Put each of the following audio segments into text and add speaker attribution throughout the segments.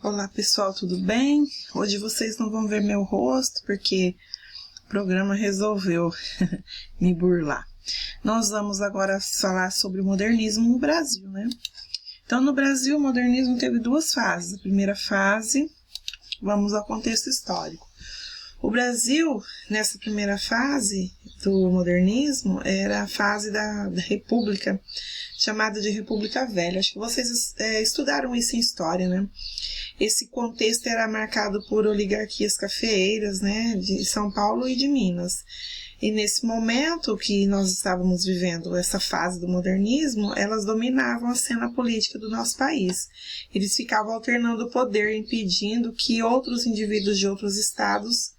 Speaker 1: Olá pessoal, tudo bem? Hoje vocês não vão ver meu rosto porque o programa resolveu me burlar. Nós vamos agora falar sobre o modernismo no Brasil, né? Então no Brasil o modernismo teve duas fases. A primeira fase, vamos ao contexto histórico. O Brasil, nessa primeira fase do modernismo, era a fase da República, chamada de República Velha. Acho que vocês estudaram isso em história, né? Esse contexto era marcado por oligarquias cafeeiras, né, de São Paulo e de Minas. E nesse momento que nós estávamos vivendo, essa fase do modernismo, elas dominavam a cena política do nosso país. Eles ficavam alternando o poder, impedindo que outros indivíduos de outros estados,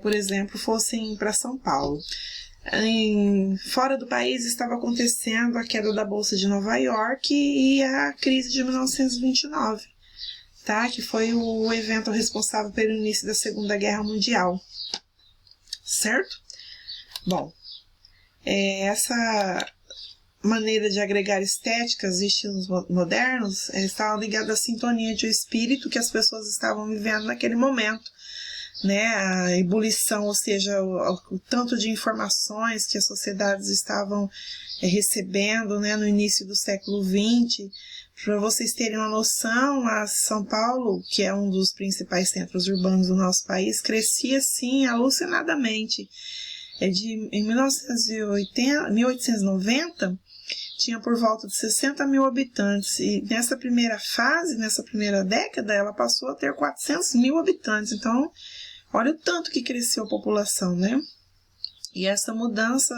Speaker 1: por exemplo, fossem para São Paulo. Fora do país estava acontecendo a queda da Bolsa de Nova York e a crise de 1929. Tá? Que foi o evento responsável pelo início da Segunda Guerra Mundial, certo? Bom, essa maneira de agregar estéticas e estilos modernos estava ligada à sintonia de espírito que as pessoas estavam vivendo naquele momento, né? A ebulição, ou seja, o tanto de informações que as sociedades estavam recebendo, né, no início do século XX. Para vocês terem uma noção, a São Paulo, que é um dos principais centros urbanos do nosso país, crescia assim alucinadamente. Em 1890, tinha por volta de 60 mil habitantes, e nessa primeira fase, nessa primeira década, ela passou a ter 400 mil habitantes. Então, olha o tanto que cresceu a população, né? E essa mudança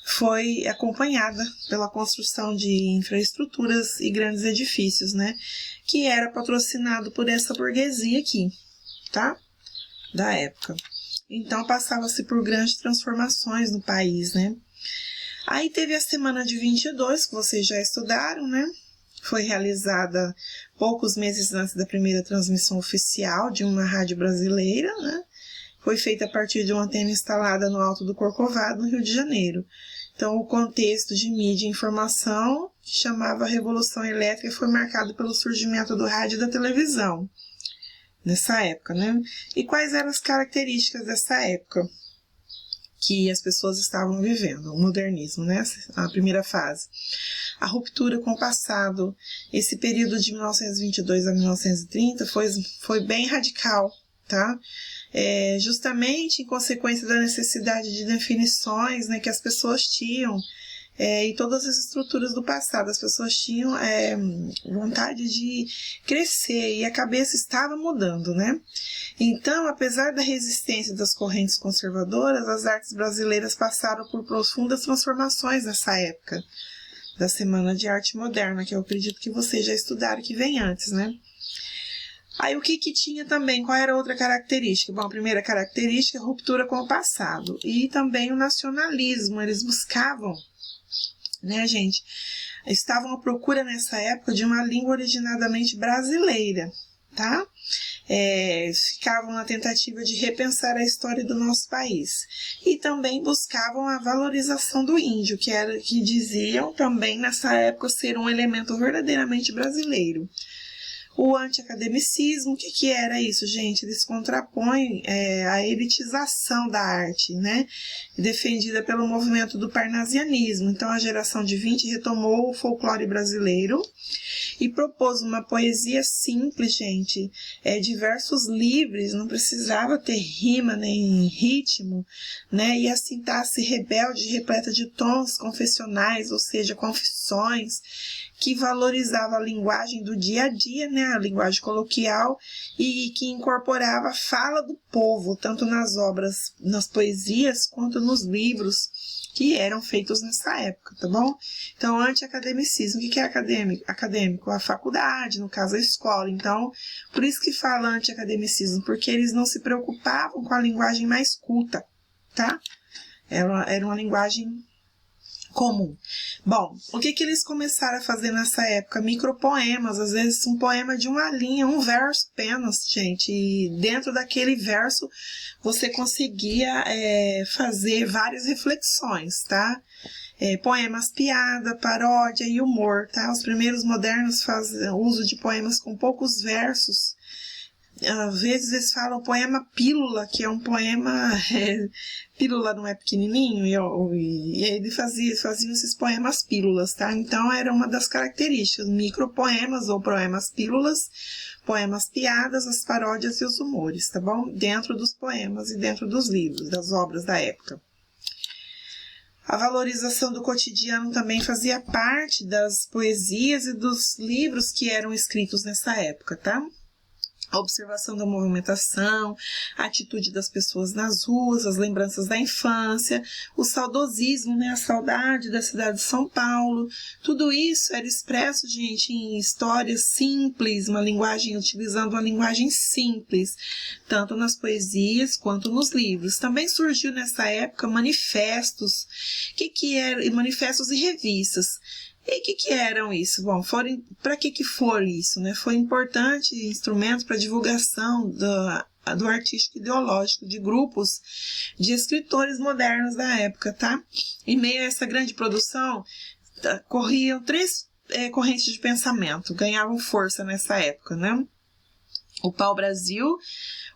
Speaker 1: foi acompanhada pela construção de infraestruturas e grandes edifícios, né? Que era patrocinado por essa burguesia aqui, tá? Da época. Então, passava-se por grandes transformações no país, né? Aí teve a Semana de 22, que vocês já estudaram, né? Foi realizada poucos meses antes da primeira transmissão oficial de uma rádio brasileira, né? Foi feita a partir de uma antena instalada no Alto do Corcovado, no Rio de Janeiro. Então, o contexto de mídia e informação, que chamava Revolução Elétrica, foi marcado pelo surgimento do rádio e da televisão, nessa época, né? E quais eram as características dessa época que as pessoas estavam vivendo? O modernismo, né? A primeira fase. A ruptura com o passado. Esse período de 1922 a 1930 foi bem radical, tá? Justamente em consequência da necessidade de definições, né, que as pessoas tinham, e todas as estruturas do passado. As pessoas tinham vontade de crescer e a cabeça estava mudando, né? Então, apesar da resistência das correntes conservadoras, as artes brasileiras passaram por profundas transformações nessa época da Semana de Arte Moderna, que eu acredito que vocês já estudaram, que vem antes, né? Aí o que tinha também? Qual era a outra característica? Bom, a primeira característica é a ruptura com o passado. E também o nacionalismo. Eles buscavam, né, gente? Estavam à procura nessa época de uma língua originadamente brasileira, tá? Ficavam na tentativa de repensar a história do nosso país. E também buscavam a valorização do índio, que diziam também nessa época ser um elemento verdadeiramente brasileiro. O anti-academicismo, o que era isso, gente? Eles contrapõem a elitização da arte, né? Defendida pelo movimento do parnasianismo. Então, a geração de 20 retomou o folclore brasileiro e propôs uma poesia simples, gente, de versos livres, não precisava ter rima nem ritmo, né? E a sintaxe rebelde, repleta de tons confessionais, ou seja, confissões, que valorizava a linguagem do dia a dia, né, a linguagem coloquial, e que incorporava a fala do povo, tanto nas obras, nas poesias, quanto nos livros que eram feitos nessa época, tá bom? Então, anti-academicismo. O que é acadêmico? A faculdade, no caso a escola. Então, por isso que fala anti-academicismo, porque eles não se preocupavam com a linguagem mais culta, tá? Era uma linguagem comum. Bom, o que eles começaram a fazer nessa época? Micropoemas, às vezes um poema de uma linha, um verso apenas, gente, e dentro daquele verso você conseguia fazer várias reflexões, tá? poemas piada, paródia e humor, tá? Os primeiros modernos fazem uso de poemas com poucos versos. Às vezes eles falam poema pílula, que é um poema... pílula não é pequenininho, e ele faziam esses poemas pílulas, tá? Então era uma das características, micropoemas ou poemas pílulas, poemas piadas, as paródias e os humores, tá bom? Dentro dos poemas e dentro dos livros, das obras da época. A valorização do cotidiano também fazia parte das poesias e dos livros que eram escritos nessa época, tá? A observação da movimentação, a atitude das pessoas nas ruas, as lembranças da infância, o saudosismo, né, a saudade da cidade de São Paulo, tudo isso era expresso, gente, em histórias simples, utilizando uma linguagem simples, tanto nas poesias quanto nos livros. Também surgiu nessa época manifestos, manifestos e revistas. E o que eram isso? Bom, para que foram isso, né? Foi importante instrumento para divulgação do artístico ideológico de grupos de escritores modernos da época, tá? Em meio a essa grande produção, corriam três correntes de pensamento, ganhavam força nessa época, né? O pau-brasil,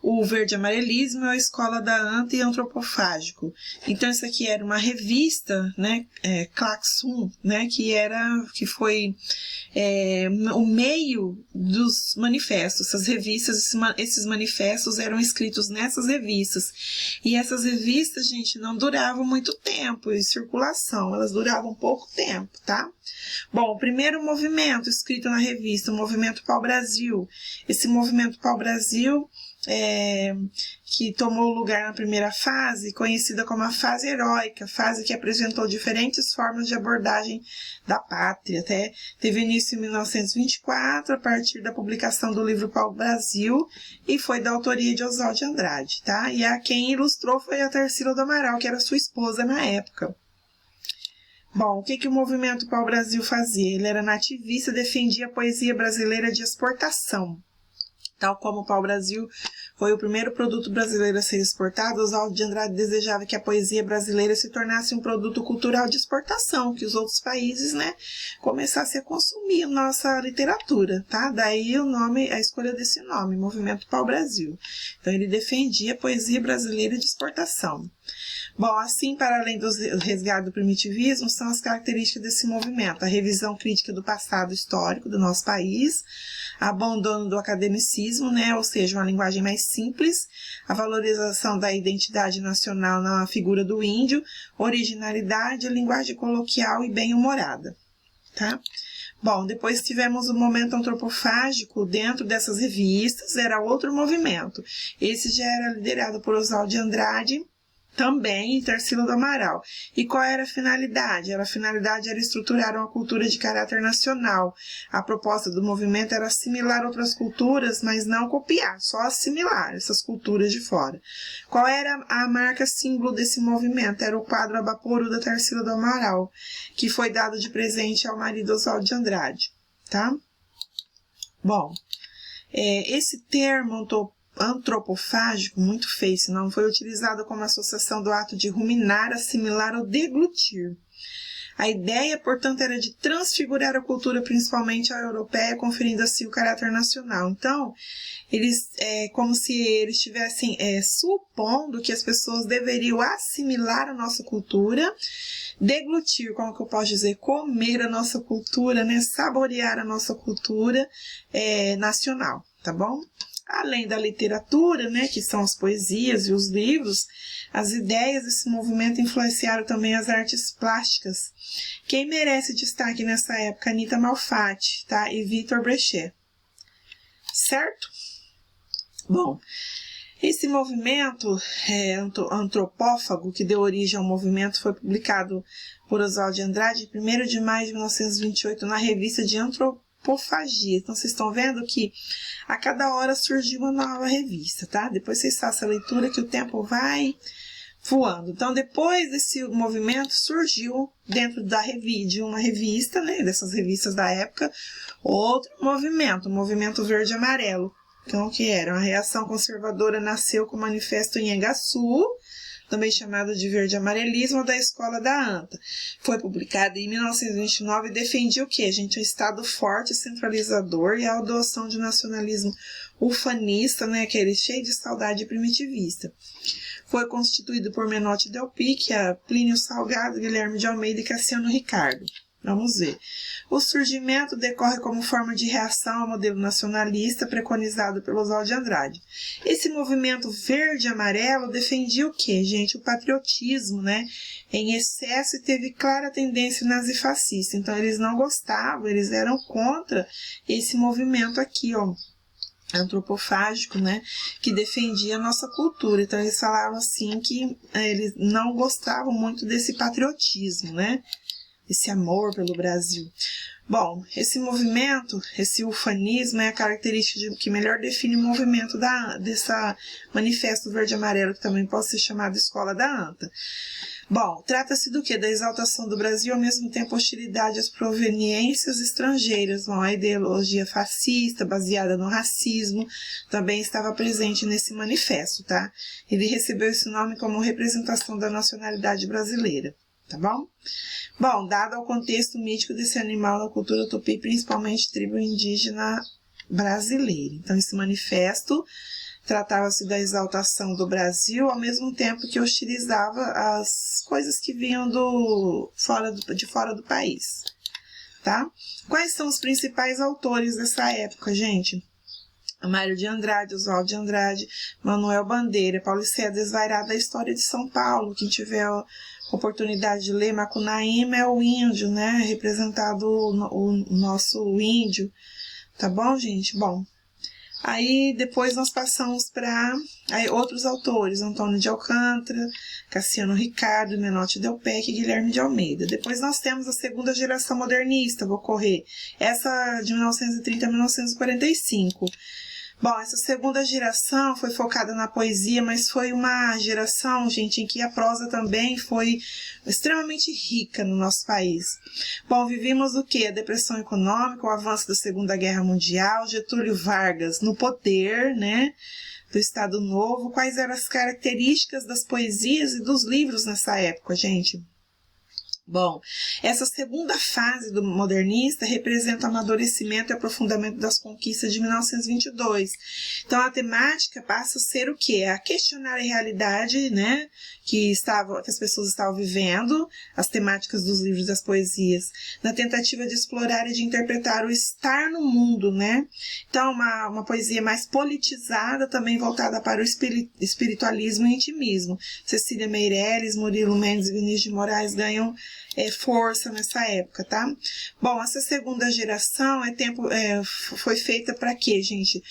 Speaker 1: o verde-amarelismo e a escola da anta e antropofágico. Então, isso aqui era uma revista, né, Klaxon, né, que foi o meio dos manifestos. Essas revistas, esses manifestos eram escritos nessas revistas. E essas revistas, gente, não duravam muito tempo em circulação, elas duravam pouco tempo, tá? Bom, o primeiro movimento escrito na revista, o movimento Pau-Brasil. Esse movimento Pau-Brasil, que tomou lugar na primeira fase, conhecida como a fase heróica, fase que apresentou diferentes formas de abordagem da pátria. Até teve início em 1924, a partir da publicação do livro Pau-Brasil, e foi da autoria de Oswald de Andrade, tá? E quem ilustrou foi a Tarsila do Amaral, que era sua esposa na época. Bom, o que o movimento Pau-Brasil fazia? Ele era nativista, defendia a poesia brasileira de exportação. Tal como o pau-brasil foi o primeiro produto brasileiro a ser exportado, Oswald de Andrade desejava que a poesia brasileira se tornasse um produto cultural de exportação, que os outros países, né, começassem a consumir nossa literatura, tá? Daí a escolha desse nome, Movimento Pau-Brasil. Então ele defendia a poesia brasileira de exportação. Bom, assim, para além do resgate do primitivismo, são as características desse movimento: a revisão crítica do passado histórico do nosso país, abandono do academicismo, né, ou seja, uma linguagem mais simples, a valorização da identidade nacional na figura do índio, originalidade, linguagem coloquial e bem-humorada, tá? Bom, depois tivemos o momento antropofágico dentro dessas revistas, era outro movimento. Esse já era liderado por Oswald de Andrade, também em Tarsila do Amaral. E qual era a finalidade? A finalidade era estruturar uma cultura de caráter nacional. A proposta do movimento era assimilar outras culturas, mas não copiar, só assimilar essas culturas de fora. Qual era a marca símbolo desse movimento? Era o quadro Abaporu da Tarsila do Amaral, que foi dado de presente ao marido Oswald de Andrade, tá? Bom, esse termo antropofágico, muito feio, senão foi utilizado como associação do ato de ruminar, assimilar ou deglutir. A ideia, portanto, era de transfigurar a cultura, principalmente a europeia, conferindo assim o caráter nacional. Então, como se eles estivessem supondo que as pessoas deveriam assimilar a nossa cultura, deglutir, como que eu posso dizer, comer a nossa cultura, né? Saborear a nossa cultura nacional, tá bom? Além da literatura, né, que são as poesias e os livros, as ideias desse movimento influenciaram também as artes plásticas. Quem merece destaque nessa época? Anita Malfatti, tá? E Victor Brechet. Certo? Bom, esse movimento antropófago que deu origem ao movimento foi publicado por Oswald de Andrade em 1º de maio de 1928 na revista de Antropofagia. Então, vocês estão vendo que a cada hora surgiu uma nova revista, tá? Depois vocês façam a leitura que o tempo vai voando. Então, depois desse movimento, surgiu dentro de uma revista, né? Dessas revistas da época, outro movimento, o movimento verde e amarelo. Então, o que era? Uma reação conservadora nasceu com o manifesto Inhangaçu, também chamado de verde-amarelismo, da escola da ANTA. Foi publicado em 1929 e defendia o quê, gente? Um Estado forte, centralizador e a adoção de nacionalismo ufanista, né? Aquele cheio de saudade primitivista. Foi constituído por Menotti Del Picchia, Plínio Salgado, Guilherme de Almeida e Cassiano Ricardo. Vamos ver. O surgimento decorre como forma de reação ao modelo nacionalista preconizado pelo Oswald de Andrade. Esse movimento verde-amarelo defendia o quê, gente? O patriotismo, né? Em excesso, e teve clara tendência nazifascista. Então, eles não gostavam, eles eram contra esse movimento aqui, ó, antropofágico, né, que defendia a nossa cultura. Então, eles falavam assim que eles não gostavam muito desse patriotismo, né? Esse amor pelo Brasil. Bom, esse movimento, esse ufanismo é a característica que melhor define o movimento dessa Manifesto Verde-Amarelo, que também pode ser chamado Escola da ANTA. Bom, trata-se do quê? Da exaltação do Brasil, ao mesmo tempo hostilidade às proveniências estrangeiras. Bom, a ideologia fascista, baseada no racismo, também estava presente nesse manifesto, tá? Ele recebeu esse nome como representação da nacionalidade brasileira, tá bom? Bom, dado o contexto mítico desse animal na cultura tupi, principalmente tribo indígena brasileira. Então, esse manifesto tratava-se da exaltação do Brasil, ao mesmo tempo que hostilizava as coisas que vinham de fora do país, tá? Quais são os principais autores dessa época, gente? Mário de Andrade, Oswald de Andrade, Manuel Bandeira, Paulo César Desvairado, a história de São Paulo. Quem tiver a oportunidade de ler, Macunaíma é o índio, né? Representado o nosso índio, tá bom, gente? Bom, aí depois nós passamos para outros autores, Antônio de Alcântara, Cassiano Ricardo, Menotti Del Pecchia e Guilherme de Almeida. Depois nós temos a segunda geração modernista, vou correr, essa de 1930 a 1945. Bom, essa segunda geração foi focada na poesia, mas foi uma geração, gente, em que a prosa também foi extremamente rica no nosso país. Bom, vivimos o quê? A depressão econômica, o avanço da Segunda Guerra Mundial, Getúlio Vargas no poder, né, do Estado Novo. Quais eram as características das poesias e dos livros nessa época, gente? Bom, essa segunda fase do modernista representa o amadurecimento e aprofundamento das conquistas de 1922. Então, a temática passa a ser o quê? A questionar a realidade, né, que as pessoas estavam vivendo, as temáticas dos livros e das poesias, na tentativa de explorar e de interpretar o estar no mundo, né? Então, uma poesia mais politizada, também voltada para o espiritualismo e intimismo. Cecília Meirelles, Murilo Mendes e Vinícius de Moraes ganham força nessa época, tá? Bom, essa segunda geração foi feita para quê, gente?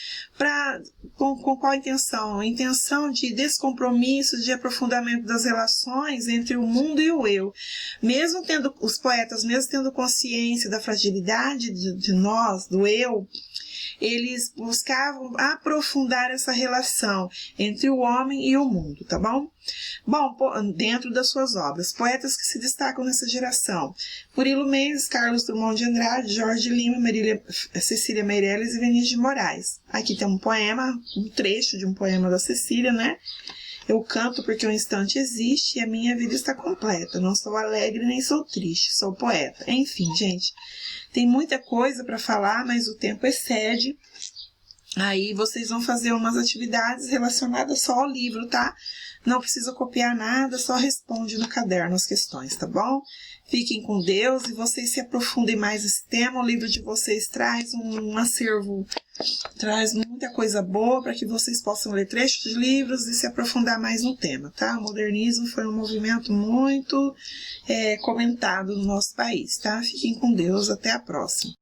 Speaker 1: Com qual intenção? A intenção de descompromisso, de aprofundamento das relações entre o mundo e o eu. Mesmo tendo os poetas, mesmo tendo consciência da fragilidade de nós, do eu, eles buscavam aprofundar essa relação entre o homem e o mundo, tá bom? Bom, dentro das suas obras, poetas que se destacam nessa geração: Murilo Mendes, Carlos Drummond de Andrade, Jorge Lima, Cecília Meirelles e Vinícius de Moraes. Aqui tem um poema, um trecho de um poema da Cecília, né? Eu canto porque o instante existe e a minha vida está completa. Não sou alegre nem sou triste, sou poeta. Enfim, gente, tem muita coisa para falar, mas o tempo excede. Aí vocês vão fazer umas atividades relacionadas só ao livro, tá? Não precisa copiar nada, só responde no caderno as questões, tá bom? Fiquem com Deus e vocês se aprofundem mais nesse tema. O livro de vocês traz um acervo, traz muita coisa boa para que vocês possam ler trechos de livros e se aprofundar mais no tema, tá? O modernismo foi um movimento muito comentado no nosso país, tá? Fiquem com Deus, até a próxima.